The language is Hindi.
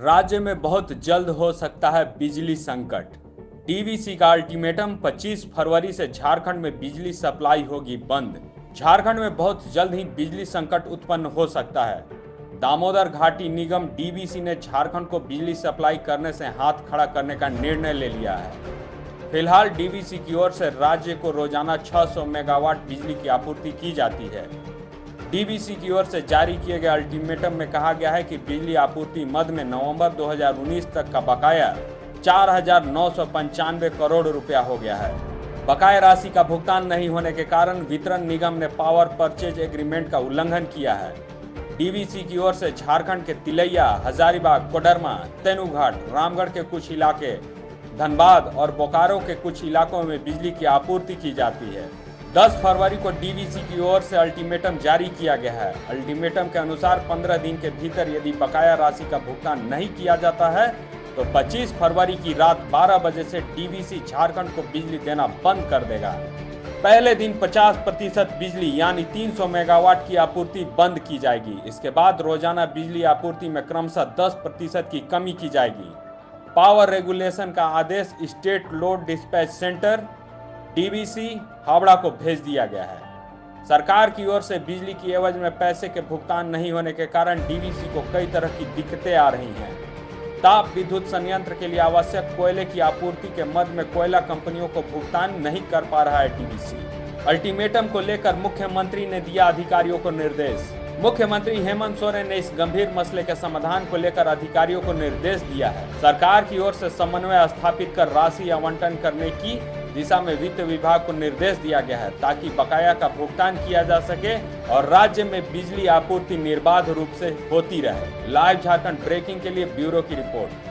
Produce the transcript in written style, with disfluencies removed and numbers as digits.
राज्य में बहुत जल्द हो सकता है बिजली संकट। डीवीसी का अल्टीमेटम 25 फरवरी से झारखंड में बिजली सप्लाई होगी बंद। झारखंड में बहुत जल्द ही बिजली संकट उत्पन्न हो सकता है। दामोदर घाटी निगम डीवीसी ने झारखंड को बिजली सप्लाई करने से हाथ खड़ा करने का निर्णय ले लिया है। फिलहाल डीवीसी की ओर से राज्य को रोजाना 600 मेगावाट बिजली की आपूर्ति की जाती है। डीवीसी की ओर से जारी किए गए अल्टीमेटम में कहा गया है कि बिजली आपूर्ति मद में नवंबर 2019 तक का बकाया 4,995 करोड़ रुपया हो गया है। बकाया राशि का भुगतान नहीं होने के कारण वितरण निगम ने पावर परचेज एग्रीमेंट का उल्लंघन किया है। डीवीसी की ओर से झारखंड के तिलैया, हजारीबाग, कोडरमा, तेनुघाट, रामगढ़ के कुछ इलाके, धनबाद और बोकारो के कुछ इलाकों में बिजली की आपूर्ति की जाती है। 10 फरवरी को डीवीसी की ओर से अल्टीमेटम जारी किया गया है। अल्टीमेटम के अनुसार 15 दिन के भीतर यदि बकाया राशि का भुगतान नहीं किया जाता है तो 25 फरवरी की रात 12 बजे से डीवीसी झारखंड को बिजली देना बंद कर देगा। पहले दिन 50% बिजली यानी 300 मेगावाट की आपूर्ति बंद की जाएगी। इसके बाद रोजाना बिजली आपूर्ति में क्रमशः 10% की कमी की जाएगी। पावर रेगुलेशन का आदेश state load dispatch centre DVC Howrah को भेज दिया गया है। सरकार की ओर से बिजली की एवज में पैसे के भुगतान नहीं होने के कारण डीवीसी को कई तरह की दिक्कतें आ रही हैं। ताप विद्युत संयंत्र के लिए आवश्यक कोयले की आपूर्ति के मद में कोयला कंपनियों को भुगतान नहीं कर पा रहा है डीवीसी। अल्टीमेटम को लेकर मुख्यमंत्री ने दिया अधिकारियों को निर्देश। मुख्यमंत्री हेमंत सोरेन ने इस गंभीर मसले के समाधान को लेकर अधिकारियों को निर्देश दिया है। सरकार की ओर से समन्वय स्थापित कर राशि आवंटन करने की दिशा में वित्त विभाग को निर्देश दिया गया है ताकि बकाया का भुगतान किया जा सके और राज्य में बिजली आपूर्ति निर्बाध रूप से होती रहे। लाइव झारखंड ब्रेकिंग के लिए ब्यूरो की रिपोर्ट।